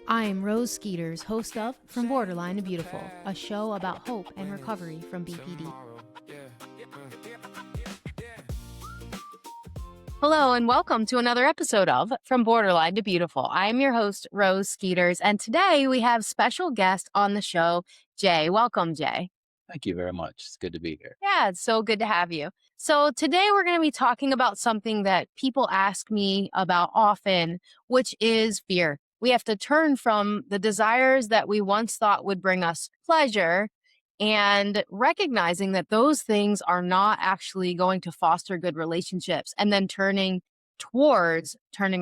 I'm Rose Skeeters, host of From Borderline to Beautiful, a show about hope and recovery from BPD. Hello and welcome to another episode of From Borderline to Beautiful. I am your host, Rose Skeeters, and today we have special guest on the show, Jay. Welcome, Jay. Thank you very much. It's good to be here. Yeah, it's so good to have you. So today we're going to be talking about something that people ask me about often, which is fear. We have to turn from the desires that we once thought would bring us pleasure and recognizing that those things are not actually going to foster good relationships, and then turning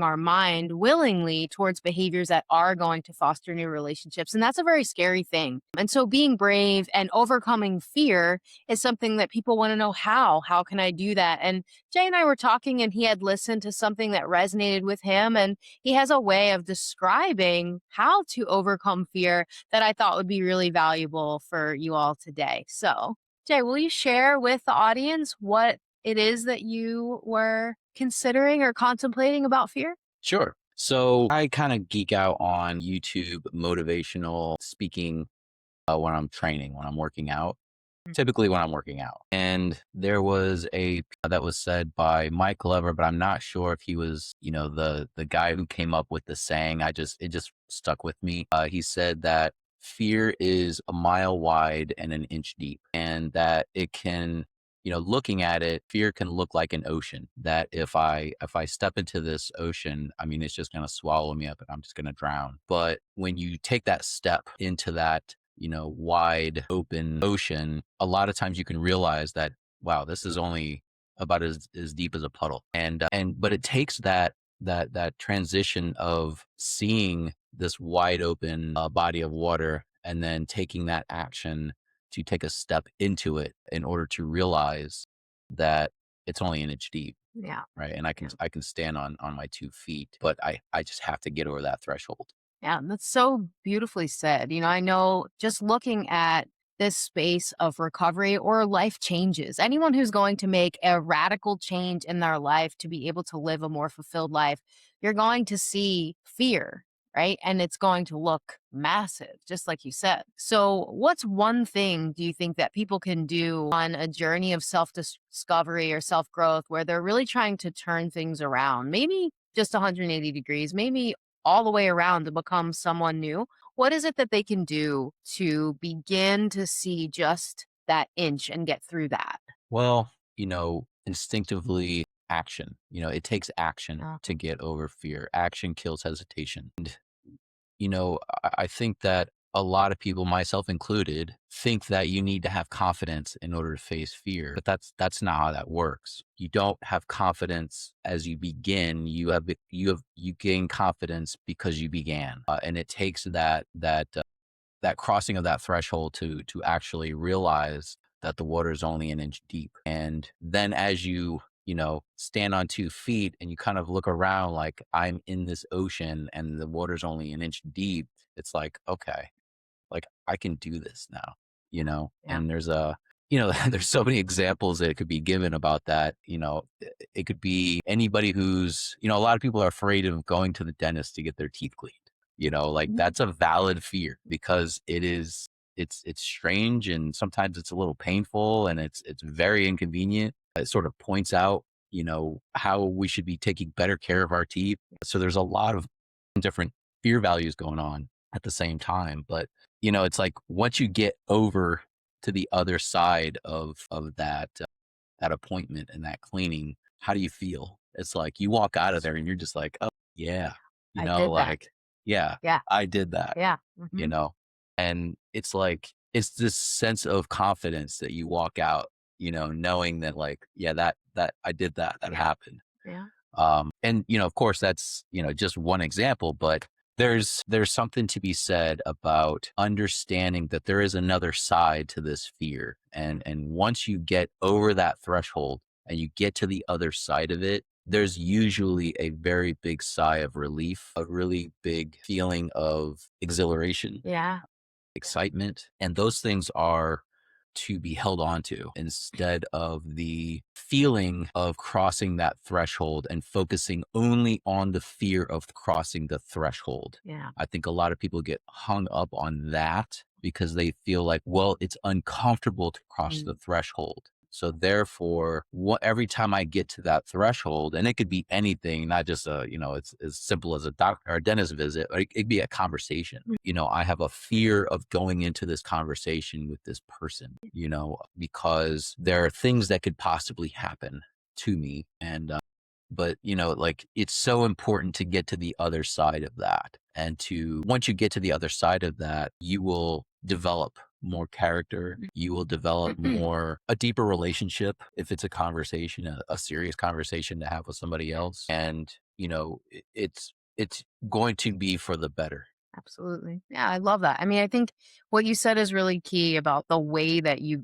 our mind willingly towards behaviors that are going to foster new relationships. And that's a very scary thing. And so being brave and overcoming fear is something that people want to know how can I do that? And Jay and I were talking, and he had listened to something that resonated with him, and he has a way of describing how to overcome fear that I thought would be really valuable for you all today. So Jay, will you share with the audience what it is that you were considering or contemplating about fear? Sure. So I kind of geek out on YouTube motivational speaking when I'm training, when I'm working out, typically when I'm working out. And there was a that was said by Mike Glover, but I'm not sure if he was, the guy who came up with the saying. It just stuck with me. He said that fear is a mile wide and an inch deep, and that it can, looking at it, fear can look like an ocean. That if I step into this ocean, I mean, it's just going to swallow me up and I'm just going to drown. But when you take that step into that, wide open ocean, a lot of times you can realize that, wow, this is only about as deep as a puddle. But it takes that transition of seeing this wide open body of water and then taking that action to take a step into it in order to realize that it's only an inch deep. Yeah. Right. And I can stand on my 2 feet, but I just have to get over that threshold. Yeah, that's so beautifully said. I know just looking at this space of recovery or life changes, anyone who's going to make a radical change in their life to be able to live a more fulfilled life, you're going to see fear, right? And it's going to look massive, just like you said. So, what's one thing do you think that people can do on a journey of self discovery or self growth where they're really trying to turn things around? Maybe just 180 degrees, maybe all the way around to become someone new. What is it that they can do to begin to see just that inch and get through that? Well, instinctively action, it takes action Uh, to get over fear. Action kills hesitation. And, I think that a lot of people, myself included, think that you need to have confidence in order to face fear. But that's not how that works. You don't have confidence as you begin. You gain confidence because you began. And it takes that crossing of that threshold to actually realize that the water is only an inch deep. And then as you stand on 2 feet and you kind of look around like I'm in this ocean and the water's only an inch deep, it's like, okay, like I can do this now, yeah. and there's so many examples that it could be given about that. It could be anybody who's, a lot of people are afraid of going to the dentist to get their teeth cleaned. Like Mhm. that's a valid fear because it's strange and sometimes it's a little painful and it's very inconvenient. It sort of points out, how we should be taking better care of our teeth. So there's a lot of different fear values going on at the same time. But, it's like once you get over to the other side of that appointment and that cleaning, how do you feel? It's like you walk out of there and you're just like, oh yeah, I did that. like, yeah, Yeah. I did that, Yeah. you Hmm. know? And it's like, it's this sense of confidence that you walk out, knowing that like, yeah, that I did that Yeah. happened. Yeah. And of course that's, just one example, but there's something to be said about understanding that there is another side to this fear. And once you get over that threshold and you get to the other side of it, there's usually a very big sigh of relief, a really big feeling of exhilaration, Yeah. excitement. And those things are to be held onto instead of the feeling of crossing that threshold and focusing only on the fear of crossing the threshold. Yeah. I think a lot of people get hung up on that because they feel like, well, it's uncomfortable to cross the Mm. threshold. So therefore, every time I get to that threshold, and it could be anything, not just it's as simple as a doctor or a dentist visit, or it could be a conversation. I have a fear of going into this conversation with this person, because there are things that could possibly happen to me. But like, it's so important to get to the other side of that. And once you get to the other side of that, you will develop more character. You will develop a deeper relationship if it's a conversation, a serious conversation to have with somebody else. And, it's going to be for the better. Absolutely. Yeah, I love that. I mean, I think what you said is really key about the way that you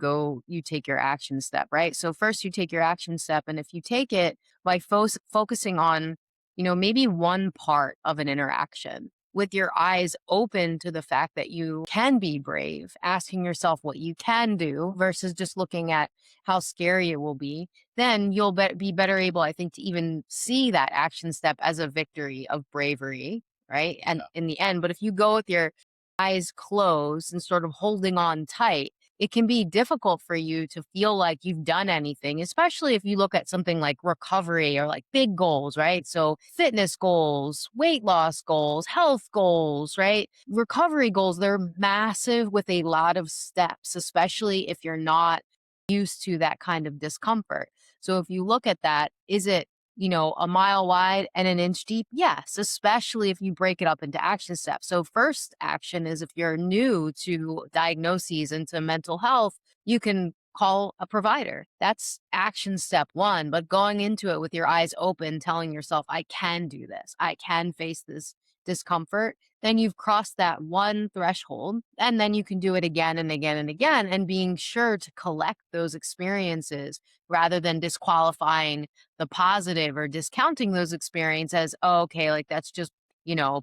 take your action step, right? So first you take your action step, and if you take it by focusing on, maybe one part of an interaction with your eyes open to the fact that you can be brave, asking yourself what you can do versus just looking at how scary it will be, then you'll be better able, I think, to even see that action step as a victory of bravery, right? And Yeah. in the end, but if you go with your eyes closed and sort of holding on tight, it can be difficult for you to feel like you've done anything, especially if you look at something like recovery or like big goals, right? So, fitness goals, weight loss goals, health goals, right? Recovery goals, they're massive with a lot of steps, especially if you're not used to that kind of discomfort. So, if you look at that, is it a mile wide and an inch deep? Yes, especially if you break it up into action steps. So, first action is if you're new to diagnoses and to mental health, you can call a provider. That's action step one. But going into it with your eyes open, telling yourself, I can do this, I can face this discomfort, then you've crossed that one threshold. And then you can do it again and again and again, and being sure to collect those experiences rather than disqualifying the positive or discounting those experiences as, oh, okay, like that's just,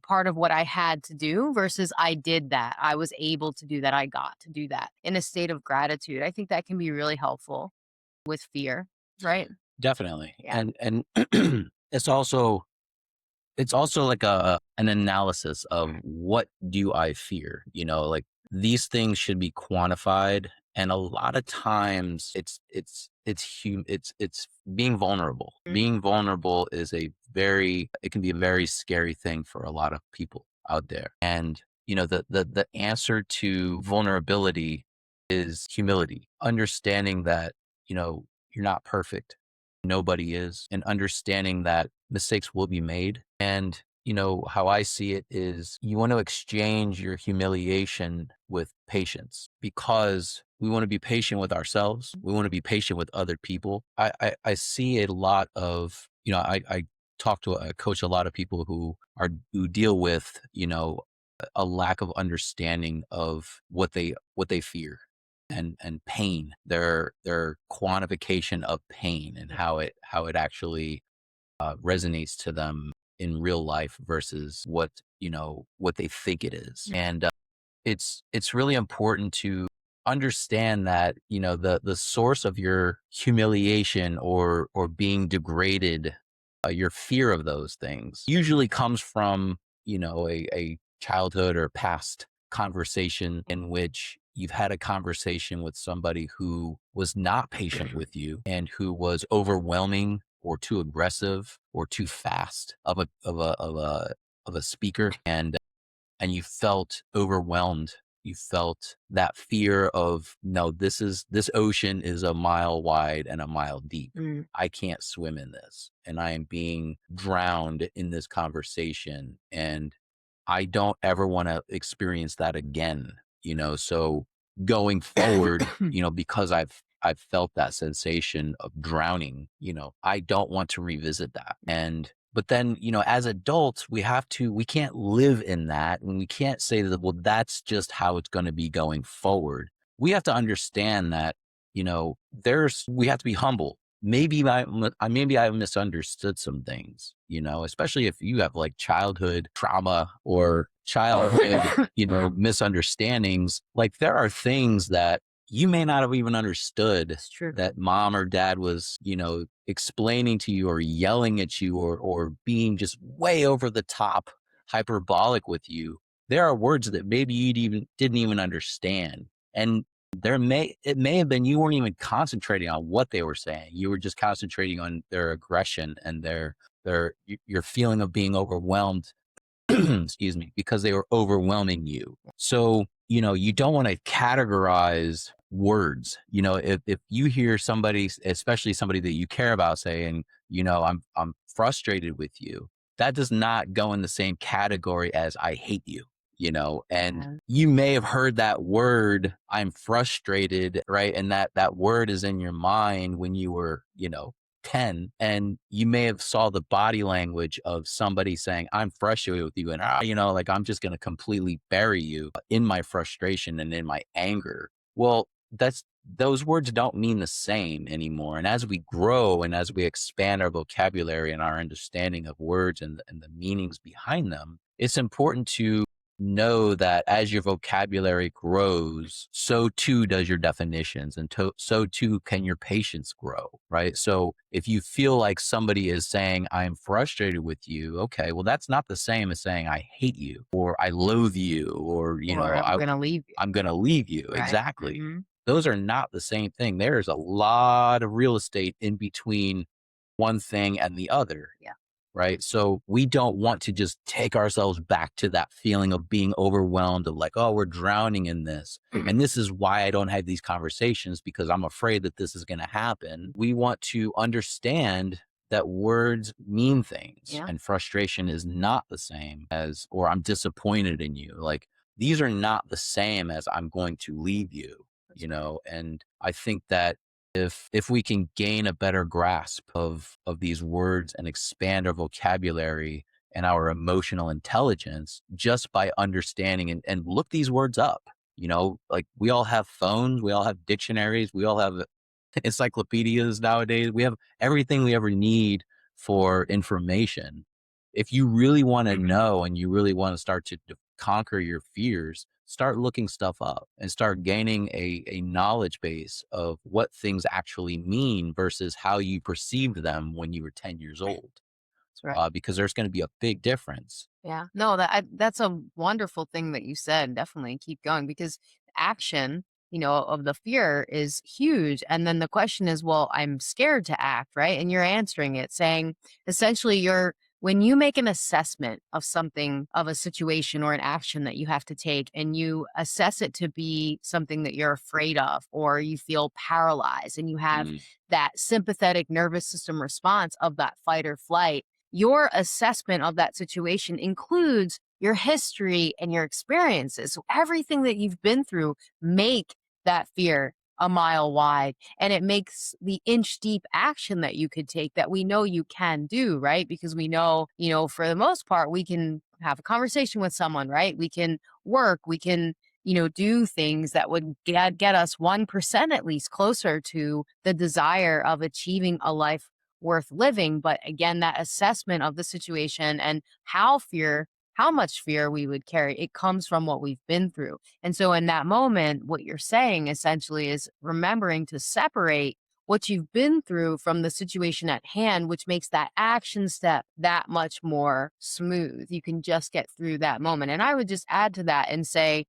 part of what I had to do versus I did that. I was able to do that. I got to do that in a state of gratitude. I think that can be really helpful with fear, right? Definitely. Yeah. And it's also it's also like an analysis of what do I fear? Like, these things should be quantified, and a lot of times it's being vulnerable. Mm. Being vulnerable is it can be a very scary thing for a lot of people out there. And the answer to vulnerability is humility, understanding that, you're not perfect. Nobody is, and understanding that mistakes will be made. And, how I see it is, you want to exchange your humiliation with patience, because we want to be patient with ourselves. We want to be patient with other people. I see a lot of, I I coach a lot of people who deal with, a lack of understanding of what they fear, and pain, their quantification of pain, and how it actually resonates to them in real life versus what they think it is. And it's really important to understand that, the source of your humiliation or being degraded, your fear of those things usually comes from, a childhood or past conversation in which you've had a conversation with somebody who was not patient with you, and who was overwhelming or too aggressive or too fast of a speaker. And you felt overwhelmed. You felt that fear of, no, this ocean is a mile wide and a mile deep. Mm. I can't swim in this, and I am being drowned in this conversation, and I don't ever want to experience that again. So going forward, because I've felt that sensation of drowning, I don't want to revisit that. But then, as adults, we can't live in that, and we can't say that, well, that's just how it's going to be going forward. We have to understand that, we have to be humble. Maybe I misunderstood some things, especially if you have like childhood trauma or childhood, misunderstandings. Like, there are things that, you may not have even understood It's true. that mom or dad was, explaining to you or yelling at you or being just way over the top hyperbolic with you. There are words that maybe you didn't even understand. And it may have been you weren't even concentrating on what they were saying. You were just concentrating on their aggression and your feeling of being overwhelmed excuse me, because they were overwhelming you. So, you don't want to categorize words. If you hear somebody, especially somebody that you care about saying, I'm frustrated with you, that does not go in the same category as I hate you. And Yeah. you may have heard that word, I'm frustrated, right? And that word is in your mind when you were, 10, and you may have saw the body language of somebody saying, I'm frustrated with you, and like, I'm just going to completely bury you in my frustration and in my anger. Well, those words don't mean the same anymore. And as we grow and as we expand our vocabulary and our understanding of words and the meanings behind them, it's important to know that as your vocabulary grows, so too does your definitions, and so too can your patience grow, right? So if you feel like somebody is saying, I'm frustrated with you, okay, well, that's not the same as saying, I hate you or I loathe you or, Or I'm gonna leave you. I'm going to leave you. Right. Exactly. Hmm. Those are not the same thing. There's a lot of real estate in between one thing and the other, Yeah. right? So we don't want to just take ourselves back to that feeling of being overwhelmed, of like, oh, we're drowning in this. And this is why I don't have these conversations, because I'm afraid that this is going to happen. We want to understand that words mean things, Yeah. and frustration is not the same as, or I'm disappointed in you. Like, these are not the same as I'm going to leave you, That's right. and I think that if we can gain a better grasp of these words and expand our vocabulary and our emotional intelligence just by understanding and look these words up. Like, we all have phones, we all have dictionaries, we all have encyclopedias nowadays. We have everything we ever need for information. If you really want to know and you really want to start to conquer your fears, start looking stuff up and start gaining a knowledge base of what things actually mean versus how you perceived them when you were 10 years old. That's right. Because there's going to be a big difference. Yeah. No, that's a wonderful thing that you said. Definitely keep going because action, of the fear is huge. And then the question is, well, I'm scared to act, right? And you're answering it saying essentially when you make an assessment of something, of a situation or an action that you have to take, and you assess it to be something that you're afraid of, or you feel paralyzed and you have Mm, that sympathetic nervous system response of that fight or flight, your assessment of that situation includes your history and your experiences. So everything that you've been through make that fear a mile wide, and it makes the inch deep action that you could take that we know you can do, right? Because we know, for the most part, we can have a conversation with someone, right? We can work, we can, do things that would get us 1% at least closer to the desire of achieving a life worth living. But again, that assessment of the situation and how much fear we would carry, it comes from what we've been through. And so in that moment, what you're saying essentially is remembering to separate what you've been through from the situation at hand, which makes that action step that much more smooth. You can just get through that moment. And I would just add to that and say,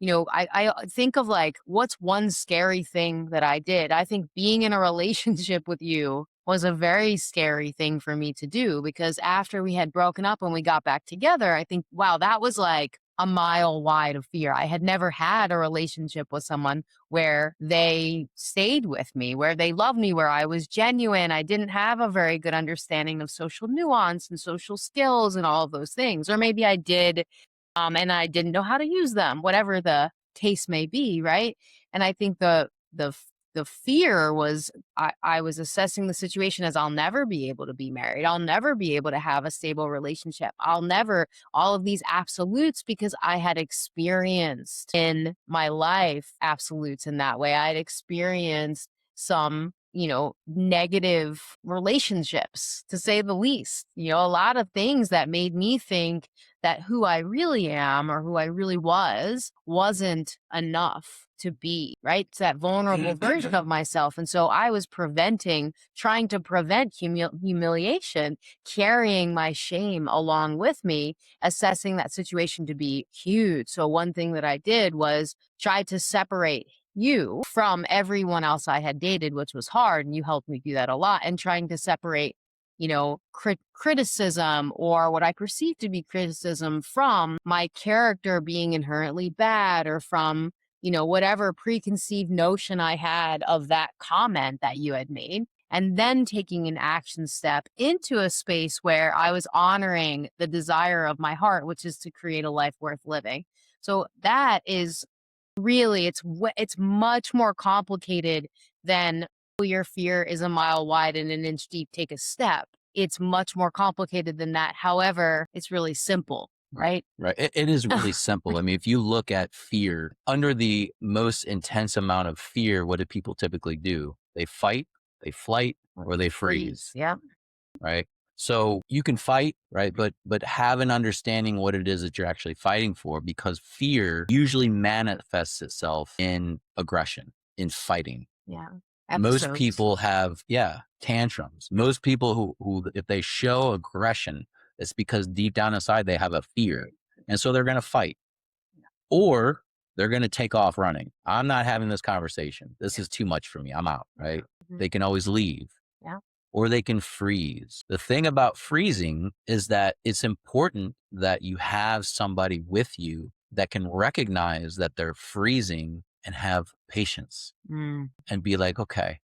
I think of like, what's one scary thing that I did? I think being in a relationship with you was a very scary thing for me to do because after we had broken up and we got back together, I think, wow, that was like a mile wide of fear. I had never had a relationship with someone where they stayed with me, where they loved me, where I was genuine. I didn't have a very good understanding of social nuance and social skills and all of those things. Or maybe I did, and I didn't know how to use them, whatever the case may be, right? And I think the fear was I was assessing the situation as I'll never be able to be married. I'll never be able to have a stable relationship. I'll never all of these absolutes because I had experienced in my life absolutes in that way. I had experienced some negative relationships, to say the least. A lot of things that made me think that who I really am or who I really wasn't enough to be, right? It's that vulnerable version of myself. And so I was trying to prevent humiliation, carrying my shame along with me, assessing that situation to be huge. So one thing that I did was try to separate you from everyone else I had dated, which was hard. And you helped me do that a lot. And trying to separate, criticism or what I perceive to be criticism from my character being inherently bad, or from, whatever preconceived notion I had of that comment that you had made. And then taking an action step into a space where I was honoring the desire of my heart, which is to create a life worth living. So that is really, it's much more complicated than, "Oh, your fear is a mile wide and an inch deep, take a step." It's much more complicated than that. However, it's really simple, Right. right? Right. It is really simple. I mean, if you look at fear, under the most intense amount of fear, what do people typically do? They fight, they flight, Or or they freeze. freeze. Yeah. Right. So you can fight, right? But have an understanding what it is that you're actually fighting for, because fear usually manifests itself in aggression, in fighting. Yeah. Most Episodes. people have, yeah, tantrums. Most people who if they show aggression, it's because deep down inside they have a fear. And so they're going to fight, or they're going to take off running. I'm not having this conversation. This Yeah. is too much for me. I'm out, right? Mhm. They can always leave, Yeah. or they can freeze. The thing about freezing is that it's important that you have somebody with you that can recognize that they're freezing and have patience Mm. and be like, okay,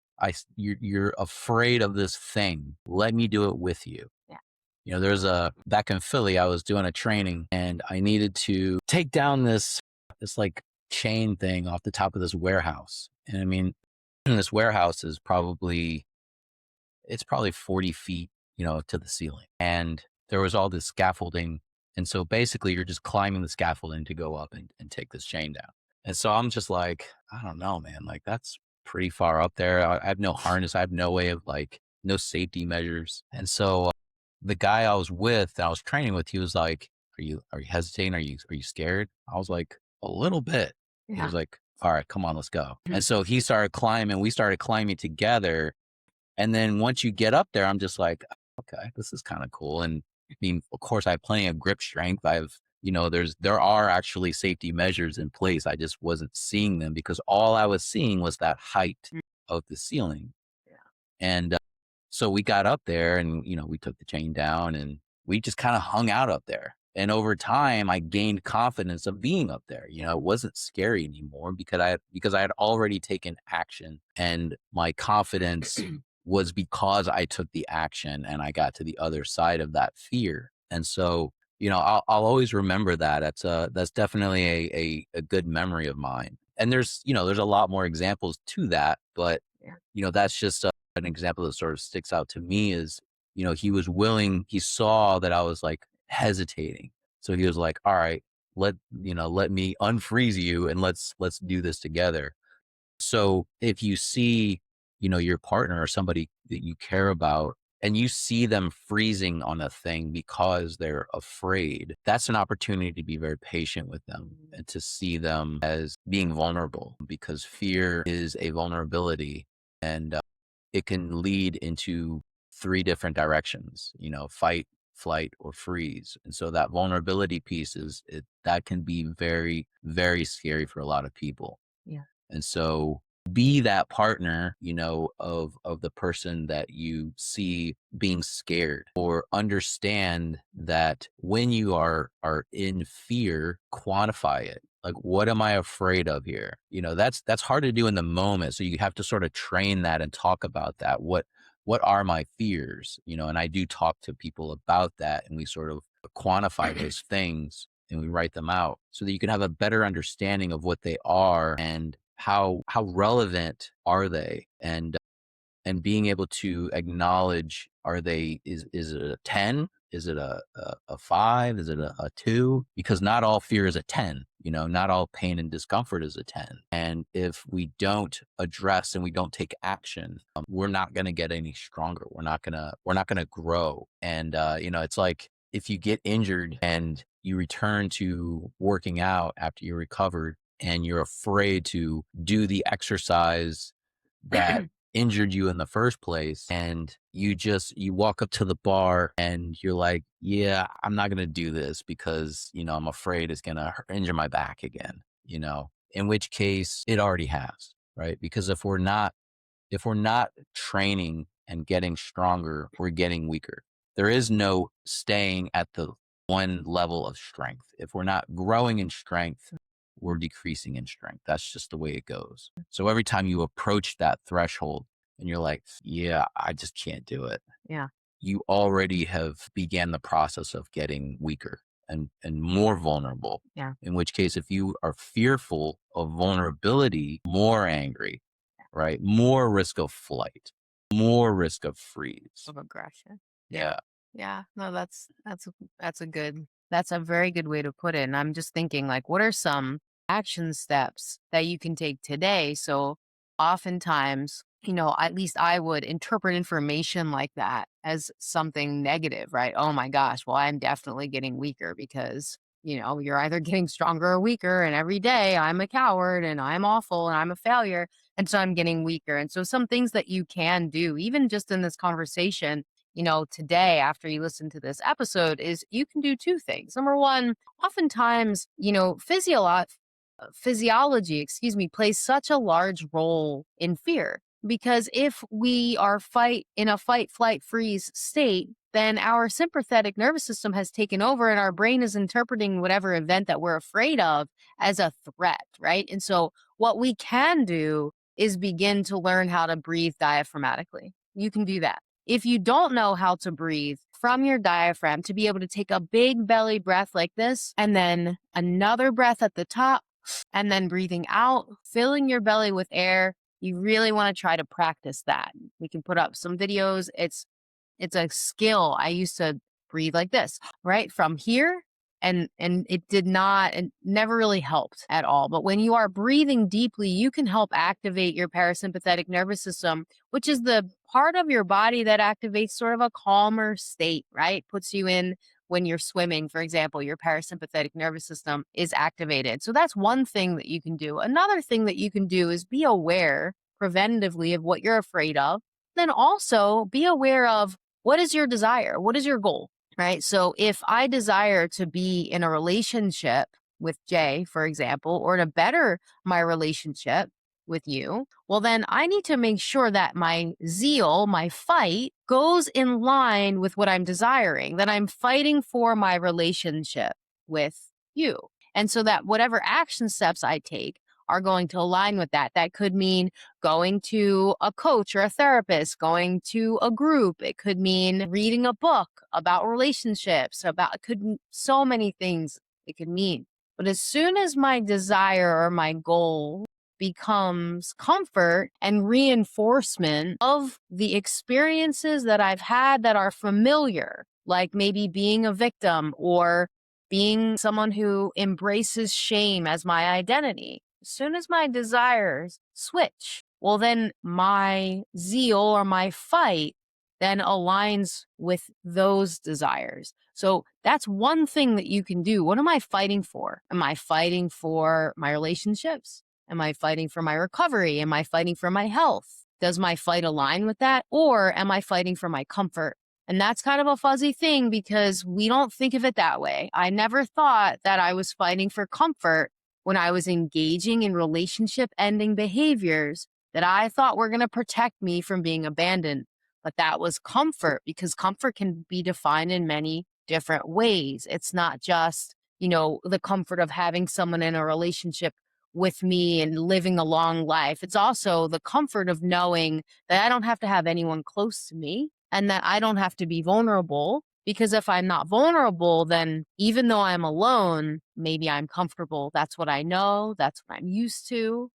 you're afraid of this thing. Let me do it with you. Yeah. There's back in Philly, I was doing a training and I needed to take down this like chain thing off the top of this warehouse. And I mean, this warehouse is probably 40 feet, to the ceiling. And there was all this scaffolding. And so basically you're just climbing the scaffolding to go up and take this chain down. And so I'm just like, I don't know, man, like that's pretty far up there. I have no harness. I have no way of like, no safety measures. And so the guy I was with, that I was training with, he was like, are you hesitating? Are you scared? I was like, a little bit. He was Yeah. like, all right, come on, let's go. Mhm. And so he started climbing, we started climbing together. And then once you get up there, I'm just like, okay, this is kind of cool. And I mean, of course, I have plenty of grip strength. There are actually safety measures in place. I just wasn't seeing them because all I was seeing was that height Mm. of the ceiling. Yeah. And so we got up there and, we took the chain down and we just kind of hung out up there. And over time, I gained confidence of being up there. It wasn't scary anymore because I had already taken action, and my confidence was because I took the action and I got to the other side of that fear. And so, I'll always remember that. That's definitely a good memory of mine. And there's a lot more examples to that, but Yeah. that's just an example that sort of sticks out to me is, he saw that I was like hesitating. So he was like, all right, let me unfreeze you and let's do this together. So if you see, your partner or somebody that you care about and you see them freezing on a thing because they're afraid, that's an opportunity to be very patient with them Mhm. and to see them as being vulnerable, because fear is a vulnerability. And it can lead into three different directions, fight, flight, or freeze. And so that vulnerability piece that can be very, very scary for a lot of people. Yeah. And so be that partner, of the person that you see being scared, or understand that when you are in fear, quantify it. Like, what am I afraid of here? That's hard to do in the moment. So you have to sort of train that and talk about that. What are my fears? And I do talk to people about that, and we sort of quantify those things and we write them out so that you can have a better understanding of what they are and how relevant are they, and being able to acknowledge, is it a 10, is it a 5, is it a 2, because not all fear is a 10. Not all pain and discomfort is a 10. And if we don't address and we don't take action, we're not going to get any stronger. We're not going to grow. And, it's like if you get injured and you return to working out after you recovered and you're afraid to do the exercise that injured you in the first place, and you walk up to the bar and you're like, yeah, I'm not going to do this because I'm afraid it's going to injure my back again, in which case it already has, right? Because if we're not training and getting stronger, we're getting weaker. There is no staying at the one level of strength. If we're not growing in strength, we're decreasing in strength. That's just the way it goes. So every time you approach that threshold and you're like, yeah, I just can't do it, Yeah. you already have began the process of getting weaker and more vulnerable. Yeah. In which case, if you are fearful of vulnerability, more angry, right? More risk of flight, more risk of freeze. Of aggression. Yeah. Yeah. Yeah. No, that's a very good way to put it. And I'm just thinking like, what are some action steps that you can take today? So oftentimes, at least I would interpret information like that as something negative, right? Oh my gosh, well, I'm definitely getting weaker because, you're either getting stronger or weaker. And every day I'm a coward and I'm awful and I'm a failure. And so I'm getting weaker. And so some things that you can do, even just in this conversation, today after you listen to this episode, is you can do two things. Number one, oftentimes, physiology, plays such a large role in fear. Because if we are in a fight, flight, freeze state, then our sympathetic nervous system has taken over and our brain is interpreting whatever event that we're afraid of as a threat, right? And so what we can do is begin to learn how to breathe diaphragmatically. You can do that. If you don't know how to breathe from your diaphragm, to be able to take a big belly breath like this, and then another breath at the top, and then breathing out, filling your belly with air, you really want to try to practice that. We can put up some videos. It's a skill. I used to breathe like this, right? From here. And it never really helped at all. But when you are breathing deeply, you can help activate your parasympathetic nervous system, which is the part of your body that activates sort of a calmer state, right? Puts you in when you're swimming, for example, your parasympathetic nervous system is activated. So that's one thing that you can do. Another thing that you can do is be aware preventatively of what you're afraid of. Then also be aware of what is your desire? What is your goal? Right. So if I desire to be in a relationship with Jay, for example, or to better my relationship with you, well, then I need to make sure that my zeal, my fight goes in line with what I'm desiring, that I'm fighting for my relationship with you. And so that whatever action steps I take are going to align with that. That could mean going to a coach or a therapist, going to a group. It could mean reading a book about relationships, so many things it could mean. But as soon as my desire or my goal becomes comfort and reinforcement of the experiences that I've had that are familiar, like maybe being a victim or being someone who embraces shame as my identity. As soon as my desires switch, well, then my zeal or my fight then aligns with those desires. So that's one thing that you can do. What am I fighting for? Am I fighting for my relationships? Am I fighting for my recovery? Am I fighting for my health? Does my fight align with that? Or am I fighting for my comfort? And that's kind of a fuzzy thing because we don't think of it that way. I never thought that I was fighting for comfort when I was engaging in relationship ending behaviors that I thought were going to protect me from being abandoned. But that was comfort because comfort can be defined in many different ways. It's not just, the comfort of having someone in a relationship with me and living a long life. It's also the comfort of knowing that I don't have to have anyone close to me and that I don't have to be vulnerable. Because if I'm not vulnerable, then even though I'm alone, maybe I'm comfortable. That's what I know. That's what I'm used to.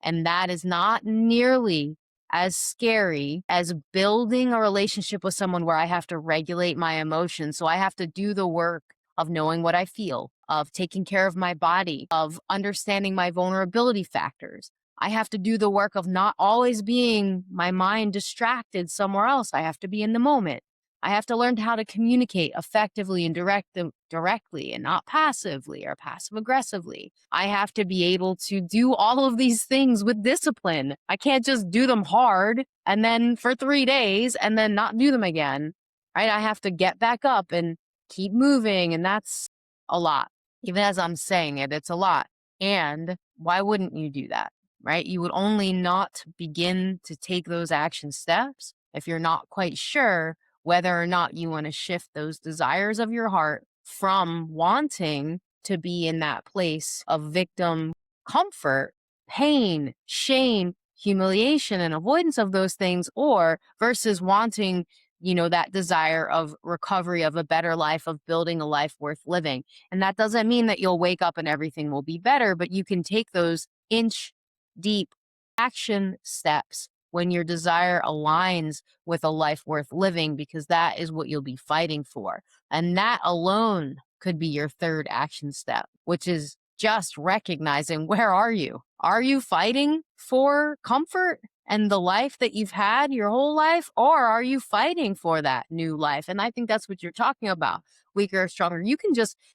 And that is not nearly as scary as building a relationship with someone where I have to regulate my emotions. So I have to do the work of knowing what I feel, of taking care of my body, of understanding my vulnerability factors. I have to do the work of not always being my mind distracted somewhere else. I have to be in the moment. I have to learn how to communicate effectively and directly and not passively or passive aggressively. I have to be able to do all of these things with discipline. I can't just do them hard and then for 3 days and then not do them again. Right? I have to get back up and keep moving, and that's a lot. Even as I'm saying it, it's a lot. And why wouldn't you do that? Right? You would only not begin to take those action steps if you're not quite sure whether or not you want to shift those desires of your heart from wanting to be in that place of victim comfort, pain, shame, humiliation, and avoidance of those things, or versus wanting, that desire of recovery, of a better life, of building a life worth living. And that doesn't mean that you'll wake up and everything will be better, but you can take those inch deep action steps when your desire aligns with a life worth living, because that is what you'll be fighting for. And that alone could be your third action step, which is just recognizing, where are you? Are you fighting for comfort and the life that you've had your whole life? Or are you fighting for that new life? And I think that's what you're talking about. Weaker or stronger.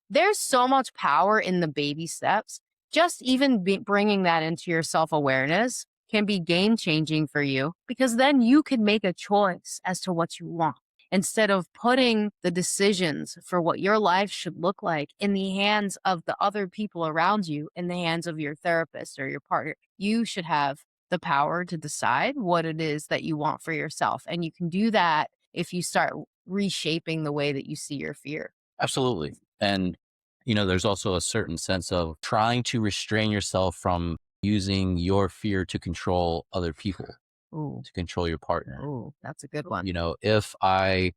There's so much power in the baby steps. Just even bringing that into your self awareness can be game changing for you, because then you can make a choice as to what you want instead of putting the decisions for what your life should look like in the hands of the other people around you, in the hands of your therapist or your partner. You should have the power to decide what it is that you want for yourself. And you can do that if you start reshaping the way that you see your fear. Absolutely. And, there's also a certain sense of trying to restrain yourself from using your fear to control other people, Ooh, to control your partner. ooh, that's a good one. If I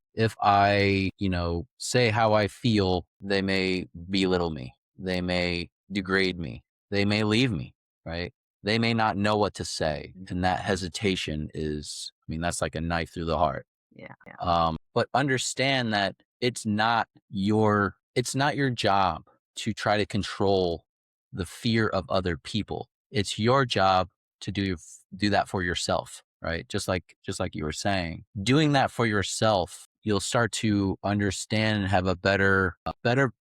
say how I feel, they may belittle me. They may degrade me. They may leave me, right? They may not know what to say. And that hesitation that's like a knife through the heart. Yeah. Yeah. But understand that it's not your job to try to control the fear of other people. It's your job to do that for yourself, right? Just like you were saying, doing that for yourself, you'll start to understand and have a better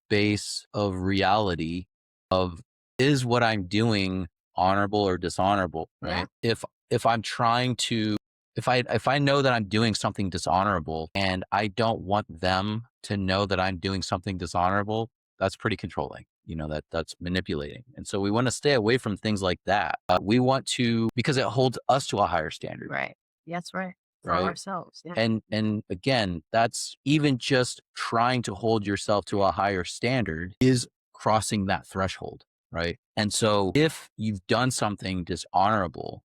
base of reality of, is what I'm doing honorable or dishonorable, Yeah. right? If I'm trying to if I know that I'm doing something dishonorable and I don't want them to know that I'm doing something dishonorable, that's pretty controlling. That's manipulating. And so we want to stay away from things like that. We want to, because it holds us to a higher standard, Right. That's right. For right? ourselves. Yeah. And again, that's even just trying to hold yourself to a higher standard is crossing that threshold, right? And so if you've done something dishonorable,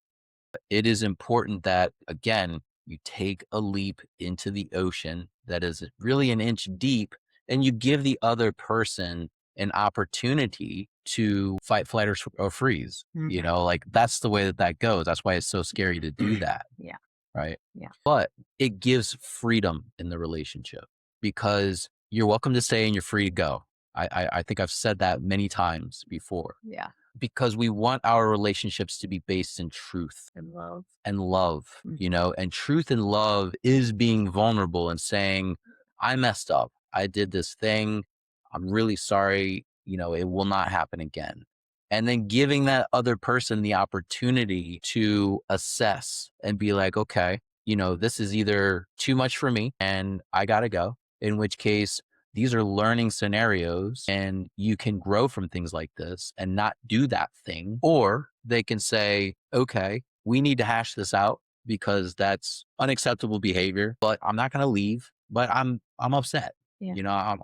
it is important that, again, you take a leap into the ocean that is really an inch deep, and you give the other person an opportunity to fight, flight, or freeze. Mhm. Like, that's the way that goes. That's why it's so scary to do that. Yeah. Right. Yeah. But it gives freedom in the relationship, because you're welcome to stay and you're free to go. I think I've said that many times before, Yeah. because we want our relationships to be based in truth And love. and love, Mhm. and truth and love is being vulnerable and saying, I messed up. I did this thing. I'm really sorry. It will not happen again. And then giving that other person the opportunity to assess and be like, okay, this is either too much for me and I got to go, in which case these are learning scenarios and you can grow from things like this and not do that thing. Or they can say, okay, we need to hash this out because that's unacceptable behavior, but I'm not going to leave, but I'm upset. Yeah.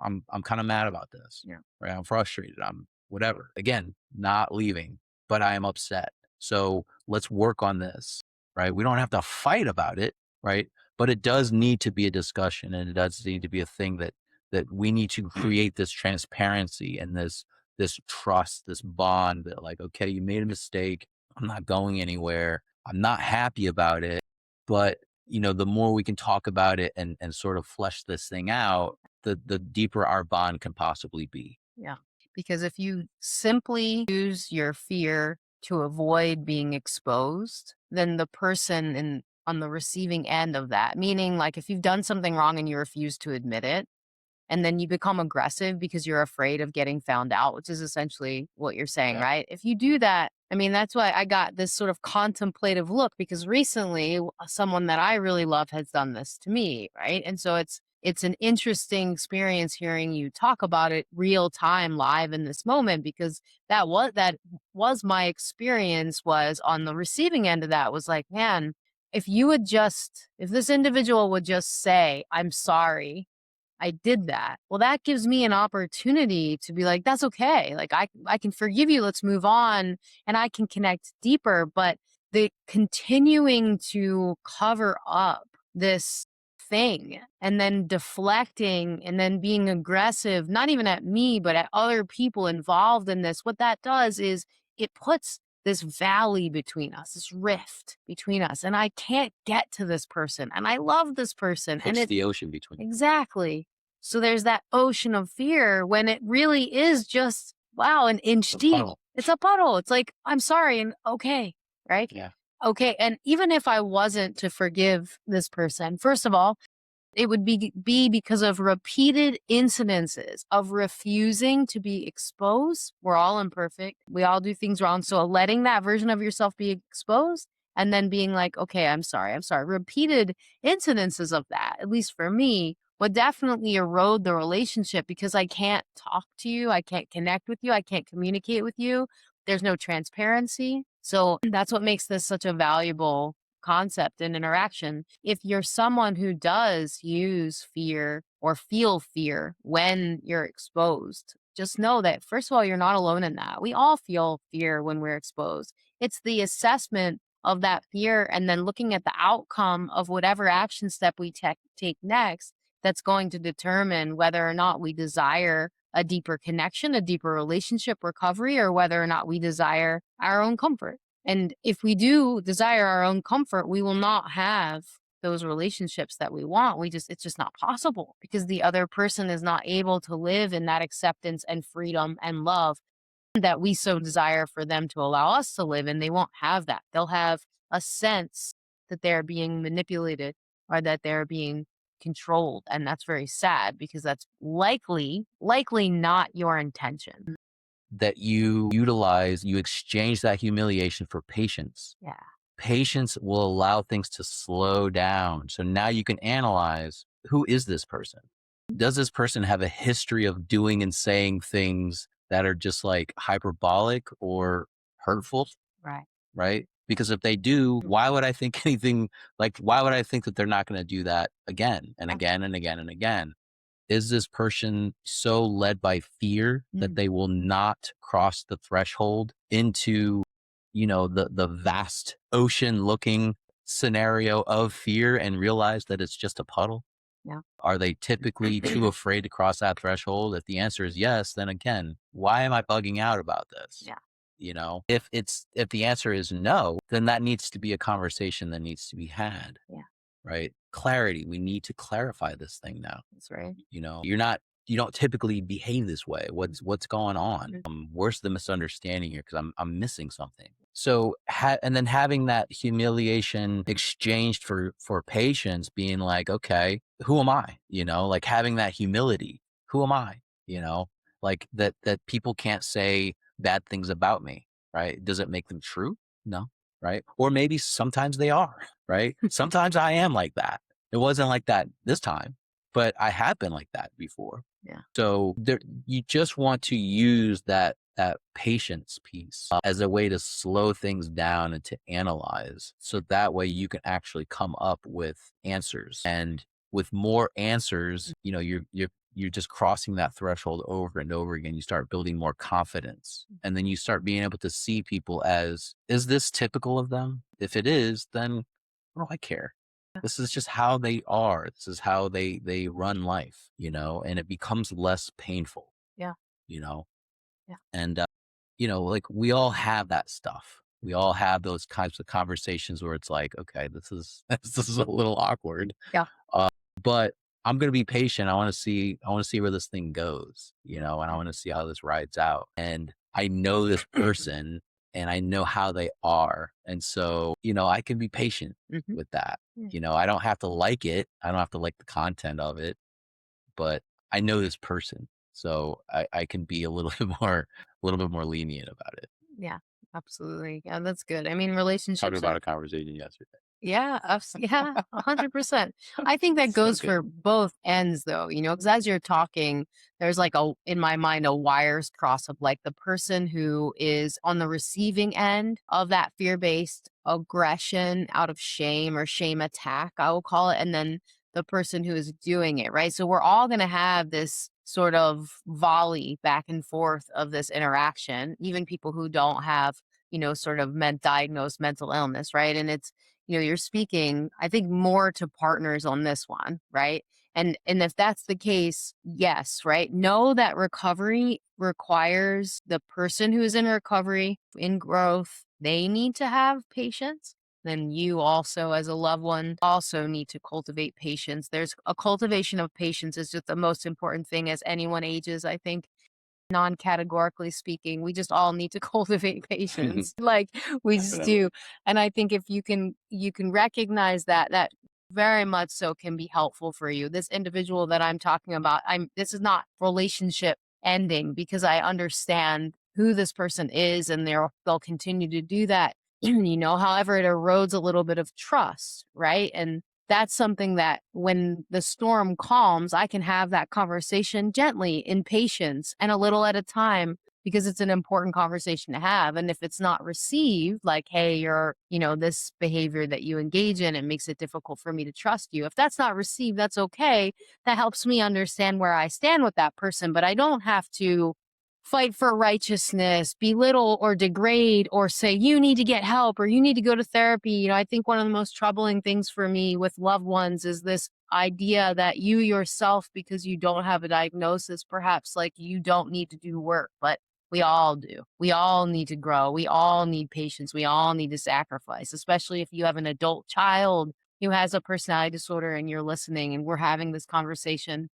I'm kind of mad about this. Yeah. Right. I'm frustrated. I'm whatever. Again, not leaving, but I am upset. So let's work on this. Right. We don't have to fight about it. Right. But it does need to be a discussion, and it does need to be a thing that we need to create this transparency and this trust, this bond that, like, okay, you made a mistake. I'm not going anywhere. I'm not happy about it, but the more we can talk about it and sort of flesh this thing out, the deeper our bond can possibly be. Yeah. Because if you simply use your fear to avoid being exposed, then the person on the receiving end of that, meaning like if you've done something wrong and you refuse to admit it, and then you become aggressive because you're afraid of getting found out, which is essentially what you're saying, Yeah. right? If you do that, I mean, that's why I got this sort of contemplative look because recently someone that I really love has done this to me, right? And so it's an interesting experience hearing you talk about it real time live in this moment because that was my experience was on the receiving end of that was like, man, if this individual would just say, I'm sorry, I did that. Well, that gives me an opportunity to be like, that's okay. Like I can forgive you. Let's move on and I can connect deeper. But the continuing to cover up this thing and then deflecting and then being aggressive, not even at me, but at other people involved in this, what that does is it puts this valley between us, this rift between us. And I can't get to this person. And I love this person. And Puts the ocean between. exactly. So there's that ocean of fear when it really is just, wow, an inch The deep. puddle. It's a puddle. It's like, I'm sorry and okay, right? Yeah. Okay. And even if I wasn't to forgive this person, first of all, it would be because of repeated incidences of refusing to be exposed. We're all imperfect. We all do things wrong. So letting that version of yourself be exposed and then being like, okay, I'm sorry. I'm sorry. Repeated incidences of that, at least for me, would definitely erode the relationship because I can't talk to you. I can't connect with you. I can't communicate with you. There's no transparency. So that's what makes this such a valuable concept and interaction. If you're someone who does use fear or feel fear when you're exposed, just know that, first of all, you're not alone in that. We all feel fear when we're exposed. It's the assessment of that fear and then looking at the outcome of whatever action step we take next that's going to determine whether or not we desire a deeper connection, a deeper relationship recovery, or whether or not we desire our own comfort. And if we do desire our own comfort, we will not have those relationships that we want. It's just not possible because the other person is not able to live in that acceptance and freedom and love that we so desire for them to allow us to live. And they won't have that. They'll have a sense that they're being manipulated or that they're being controlled. And that's very sad because that's likely not your intention. That you exchange that humiliation for patience. Yeah. Patience will allow things to slow down. So now you can analyze, who is this person? Does this person have a history of doing and saying things that are just like hyperbolic or hurtful? Right. Right? Because if they do, why would I think anything like, why would I think that they're not going to do that again and Yeah. again and again and again? Is this person so led by fear that Mm. they will not cross the threshold into, the vast ocean looking scenario of fear and realize that it's just a puddle? Yeah. Are they typically too afraid to cross that threshold? If the answer is yes, then again, why am I bugging out about this? Yeah. If the answer is no, then that needs to be a conversation that needs to be had, Yeah. right? Clarity. We need to clarify this thing now. That's right. You don't typically behave this way. What's going on? Mhm. Where's the misunderstanding here? Because I'm missing something. So and then having that humiliation exchanged for patience, being like, okay, who am I? Like having that humility. Who am I? Like that people can't say bad things about me, right? Does it make them true? No, right? Or maybe sometimes they are, right? Sometimes I am like that. It wasn't like that this time, but I have been like that before. Yeah. So you just want to use that patience piece as a way to slow things down and to analyze, so that way you can actually come up with answers. And with more answers, you're just crossing that threshold over and over again. You start building more confidence, and then you start being able to see people as, is this typical of them? If it is, then what do I care? This is just how they are. This is how they run life, and it becomes less painful, Yeah. you know, Yeah. and like we all have that stuff. We all have those kinds of conversations where it's like, okay, this is this is a little awkward. Yeah. Uh, but I'm gonna be patient. I want to see where this thing goes, and I Yeah. want to see how this rides out. And I know this person and I know how they are. And so, I can be patient Mhm. with that. Yeah. I don't have to like it. I don't have to like the content of it, but I know this person. So I can be a little a little bit more lenient about it. Yeah, absolutely. Yeah, that's good. I mean, Talking relationships about are a conversation yesterday. yeah, yeah, 100%. I think that So goes good. for both ends though, because as you're talking, there's like in my mind, a wires cross of like the person who is on the receiving end of that fear-based aggression out of shame or shame attack, I will call it, and then the person who is doing it, right? So we're all going to have this sort of volley back and forth of this interaction, even people who don't have, sort of diagnosed mental illness, right? And it's you're speaking, I think, more to partners on this one, right? And if that's the case, yes, right? Know that recovery requires the person who is in recovery, in growth, they need to have patience. Then you also, as a loved one, also need to cultivate patience. There's a cultivation of patience is just the most important thing as anyone ages, I think non-categorically speaking, we just all need to cultivate patience. Like we just do. Definitely. And I think if you can recognize that, that very much so can be helpful for you. This individual that I'm talking about, this is not relationship ending because I understand who this person is and they'll continue to do that. However, it erodes a little bit of trust, right? And that's something that when the storm calms, I can have that conversation gently, in patience, and a little at a time because it's an important conversation to have. And if it's not received, like, hey, this behavior that you engage in, it makes it difficult for me to trust you. If that's not received, that's okay. That helps me understand where I stand with that person, but I don't have to fight for righteousness, belittle or degrade, or say, you need to get help or you need to go to therapy. I think one of the most troubling things for me with loved ones is this idea that you yourself, because you don't have a diagnosis, perhaps like you don't need to do work, but we all do. We all need to grow. We all need patience. We all need to sacrifice, especially if you have an adult child who has a personality disorder and you're listening and we're having this conversation.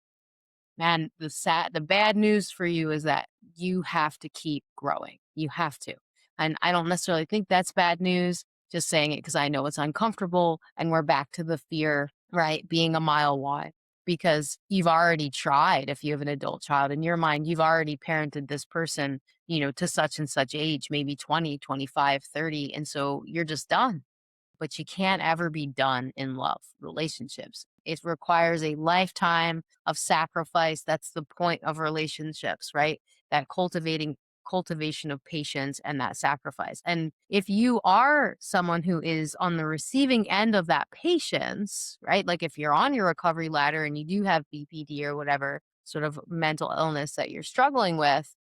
Man, the bad news for you is that you have to keep growing. You have to. And I don't necessarily think that's bad news, just saying it because I know it's uncomfortable and we're back to the fear, right? Being a mile wide because you've already tried if you have an adult child in your mind, you've already parented this person, to such and such age, maybe 20, 25, 30, and so you're just done, but you can't ever be done in love relationships. It requires a lifetime of sacrifice. That's the point of relationships, right? That cultivation of patience and that sacrifice. And if you are someone who is on the receiving end of that patience, right? Like if you're on your recovery ladder and you do have BPD or whatever sort of mental illness that you're struggling with,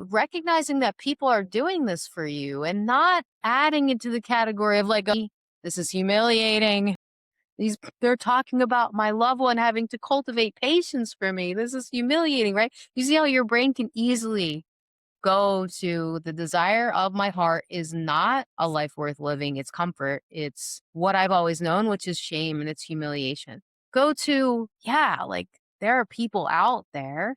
recognizing that people are doing this for you and not adding it to the category of like, this is humiliating. They're talking about my loved one having to cultivate patience for me. This is humiliating, right? You see how your brain can easily go to the desire of my heart is not a life worth living. It's comfort. It's what I've always known, which is shame and it's humiliation. Go to, yeah, like there are people out there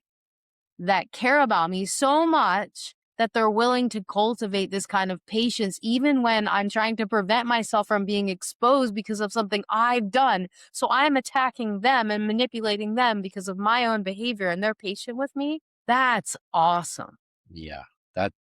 that care about me so much that they're willing to cultivate this kind of patience, even when I'm trying to prevent myself from being exposed because of something I've done. So I'm attacking them and manipulating them because of my own behavior, and they're patient with me. That's awesome. Yeah,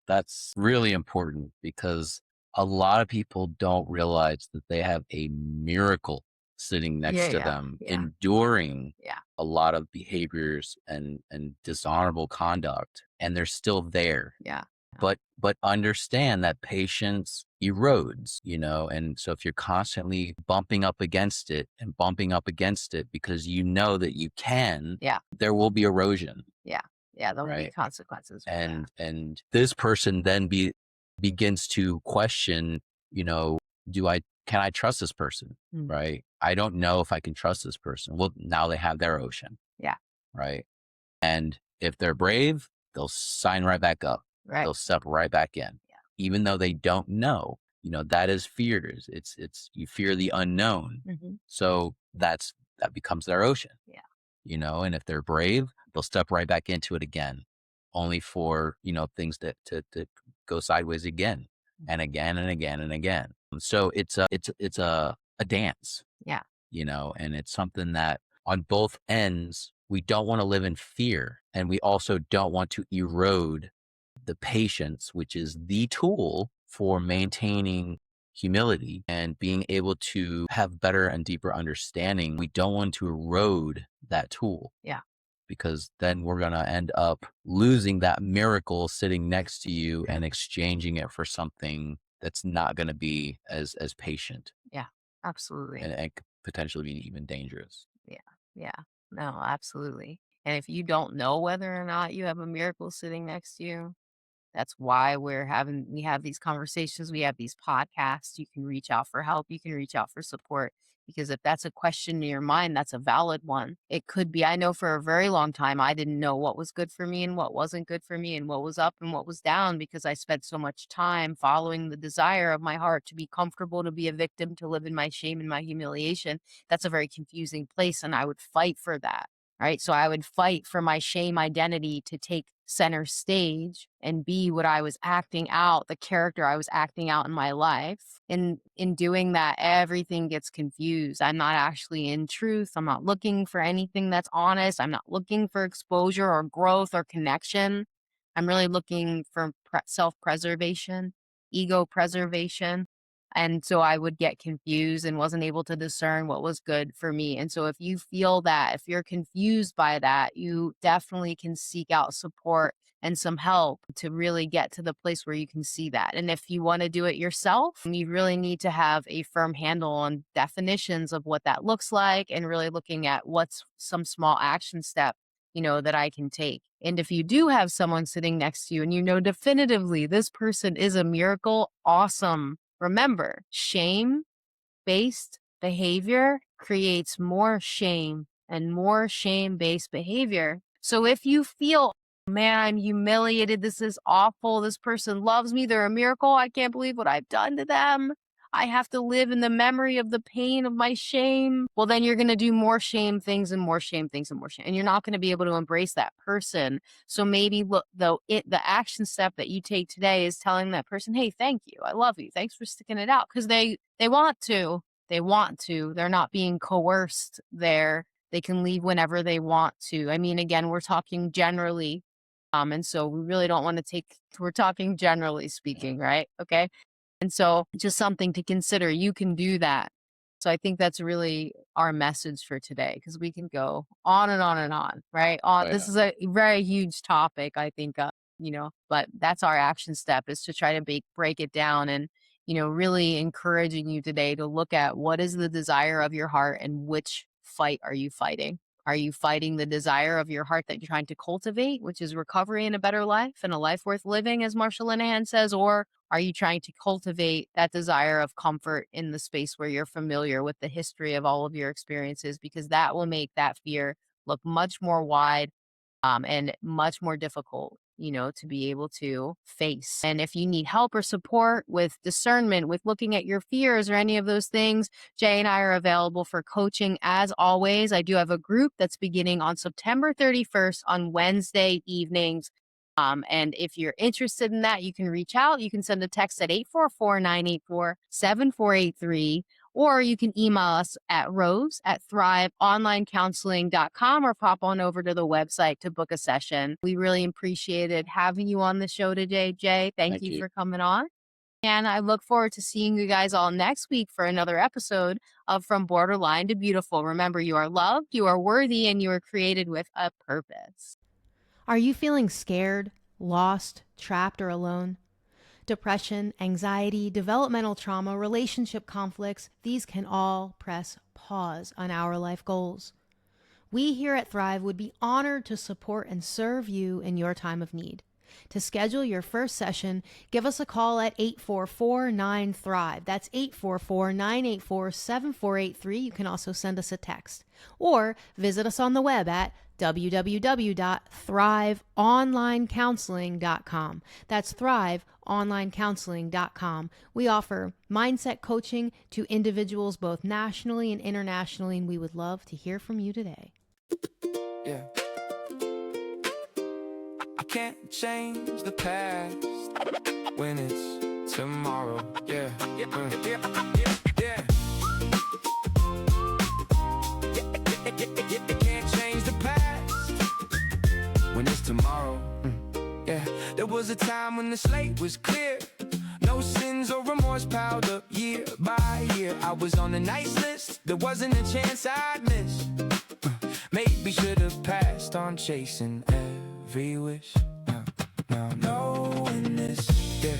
that's really important because a lot of people don't realize that they have a miracle sitting Yeah, next to yeah, them, yeah, enduring yeah, a lot of behaviors and dishonorable conduct, and they're still there. yeah, yeah, But understand that patience erodes, and so if you're constantly bumping up against it and bumping up against it because you know that you can, yeah, there will be erosion, yeah, yeah. There will be right? consequences for that. And this person then begins to question, you know do I can I trust this person, Mm, right? I don't know if I can trust this person. Well, now they have their ocean, yeah, right? And if they're brave, they'll sign right back up. right. They'll step right back in, Yeah, even though they don't know. That is fears. You fear the unknown. Mhm. So that becomes their ocean, Yeah. and if they're brave, they'll step right back into it again, only for, things to go sideways again and again and again and again. So it's a dance, Yeah. and it's something that on both ends, we don't want to live in fear, and we also don't want to erode the patience, which is the tool for maintaining humility and being able to have better and deeper understanding. We don't want to erode that tool, Yeah. because then we're going to end up losing that miracle sitting next to you and exchanging it for something that's not going to be as patient, Yeah. Absolutely. and could potentially be even dangerous. Yeah. Yeah. No, absolutely. And if you don't know whether or not you have a miracle sitting next to you, that's why we have these conversations, we have these podcasts. You can reach out for help, you can reach out for support, because if that's a question in your mind, that's a valid one. It could be, I know for a very long time I didn't know what was good for me and what wasn't good for me and what was up and what was down, because I spent so much time following the desire of my heart to be comfortable, to be a victim, to live in my shame and my humiliation. That's a very confusing place, and I would fight for that. Right. So I would fight for my shame identity to take center stage and be what I was acting out, the character I was acting out in my life. And in doing that, everything gets confused. I'm not actually in truth. I'm not looking for anything that's honest. I'm not looking for exposure or growth or connection. I'm really looking for self preservation, ego preservation. And so I would get confused and wasn't able to discern what was good for me. And so if you feel that, if you're confused by that, you definitely can seek out support and some help to really get to the place where you can see that. And if you want to do it yourself, you really need to have a firm handle on definitions of what that looks like, and really looking at what's some small action step, that I can take. And if you do have someone sitting next to you and you know definitively this person is a miracle, awesome. Remember, shame based behavior creates more shame, and more shame based behavior. So if you feel, man, I'm humiliated, this is awful, this person loves me, they're a miracle, I can't believe what I've done to them, I have to live in the memory of the pain of my shame. Well, then you're going to do more shame things and more shame things and more shame. And you're not going to be able to embrace that person. So maybe look, though, the action step that you take today is telling that person, hey, thank you. I love you. Thanks for sticking it out. Because they want to. They want to. They're not being coerced there. They can leave whenever they want to. I mean, again, we're talking generally. And so we really don't want to we're talking generally speaking, right? Okay. And so just something to consider. You can do that. So I think that's really our message for today, because we can go on and on and on, right? Right This on. is a very huge topic, I think, but that's our action step, is to try to break it down, and, really encouraging you today to look at what is the desire of your heart and which fight are you fighting? Are you fighting the desire of your heart that you're trying to cultivate, which is recovery and a better life and a life worth living, as Marsha Linehan says, or are you trying to cultivate that desire of comfort in the space where you're familiar with the history of all of your experiences? Because that will make that fear look much more wide, and much more difficult, to be able to face. And if you need help or support with discernment, with looking at your fears or any of those things, Jay and I are available for coaching as always. I do have a group that's beginning on September 31st on Wednesday evenings. And if you're interested in that, you can reach out. You can send a text at 844-984-7483, or you can email us at rose@thriveonlinecounseling.com, or pop on over to the website to book a session. We really appreciated having you on the show today, Jay. Thank Thank you you. for coming on. And I look forward to seeing you guys all next week for another episode of From Borderline to Beautiful. Remember, you are loved, you are worthy, and you are created with a purpose. Are you feeling scared, lost, trapped, or alone? Depression, anxiety, developmental trauma, relationship conflicts, these can all press pause on our life goals. We here at Thrive would be honored to support and serve you in your time of need. To schedule your first session, give us a call at 844-9THRIVE. That's 844-984-7483. You can also send us a text. Or visit us on the web at www.thriveonlinecounseling.com. That's thriveonlinecounseling.com. We offer mindset coaching to individuals both nationally and internationally, and we would love to hear from you today. Yeah. I can't change the past when it's tomorrow. Yeah. Can't change the past when it's tomorrow. Yeah. There was a time when the slate was clear. No sins or remorse piled up year by year. I was on a nice list. There wasn't a chance I'd miss. Maybe should've passed on chasing every wish. Now knowing this, yeah.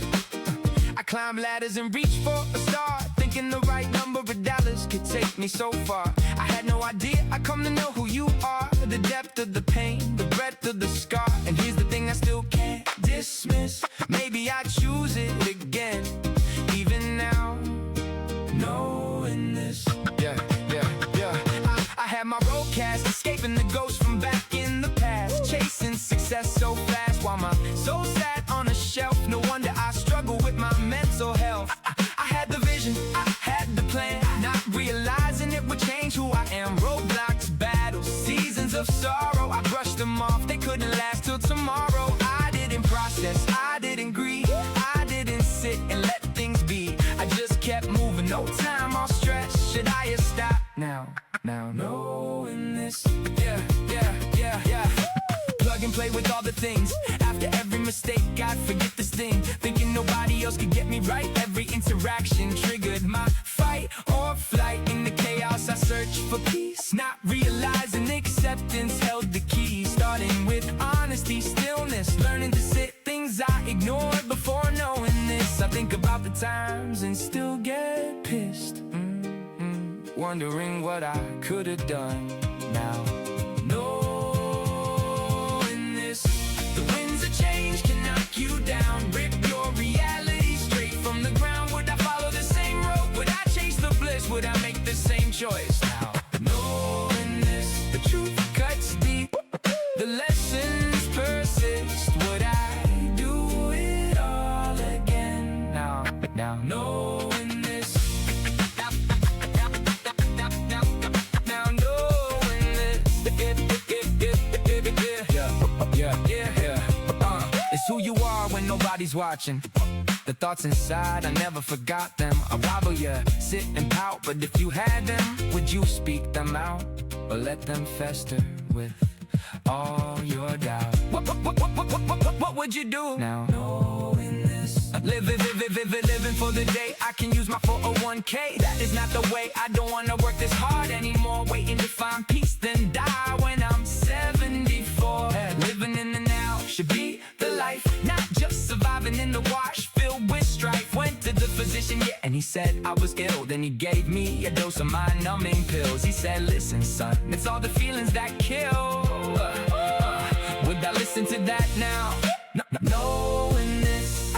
I climbed ladders and reached for a star, thinking the right number of dollars could take me so far. I had no idea I come to know who you are, the depth of the pain, the breadth of the scar. And here's the thing I still can't dismiss. Maybe I choose it again, even now, knowing this. I had my road cast, escaping the ghost from back in the past, chasing success so fast while my soul sat on a shelf. No wonder I struggle with my mental health. I had the vision, I had the plan, not realizing it would change who I am. Roadblocks, battles, seasons of sorrow, I brushed them off, they couldn't last till tomorrow. I didn't process, I didn't grieve, I didn't sit and let things be. I just kept moving, no time or stress. Should I have stopped now knowing this? Yeah. Plug and play with all the things. After every mistake, I'd forget this thing, thinking nobody else could get me right. Every interaction triggered my fight or flight. In the chaos, I searched for peace, not realizing acceptance held the key. Starting with honesty, stillness, learning to sit things I ignored before knowing this. I think about the times and still get pissed, wondering what I could have done now. Knowing this, the winds of change can knock you down, rip your reality straight from the ground. Would I follow the same road? Would I chase the bliss? Would I make the same choice now? Knowing this, the truth cuts deep, the lessons persist. Would I do it all again now? Knowing this. It's who you are when nobody's watching. The thoughts inside, I never forgot them. I wobble, yeah, sit and pout. But if you had them, would you speak them out? Or let them fester with all your doubt? What would you do now? Knowing this, living for the day I can use my 401k. That is not the way, I don't wanna work this hard anymore. Waiting to find peace, then die when I'm 74. Living in the now should be the life, not just surviving in the wash filled with strife. Went to the physician, yeah, and he said I was ill. Then he gave me a dose of mind-numbing pills. He said, listen son, it's all the feelings that kill. Would I listen to that now? Knowing this,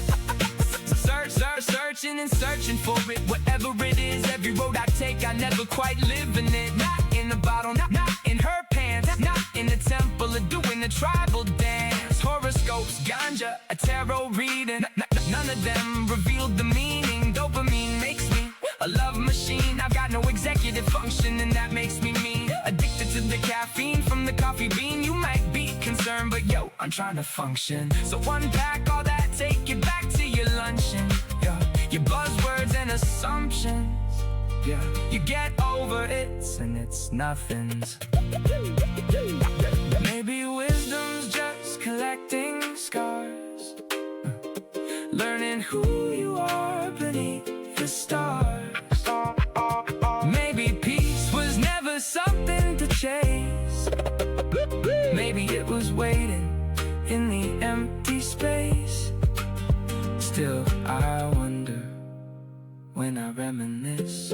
searching and searching for it. Whatever it is, every road I take, I never quite live in it. Not in the bottle, not in her pants, not in the temple or doing the tribal dance. Horoscopes, ganja, a tarot reading, none of them revealed the meaning. Dopamine makes me a love machine. I've got no executive function and that makes me mean. Addicted to the caffeine from the coffee bean. You might be concerned, but yo, I'm trying to function. So unpack all that, take it back to your luncheon. Yeah, your buzzwords and assumptions. Yeah, you get over it and it's nothings. Maybe wisdom's just collecting scars, learning who you are beneath the stars. Maybe peace was never something to chase. Maybe it was waiting in the empty space. Still I wonder when I reminisce.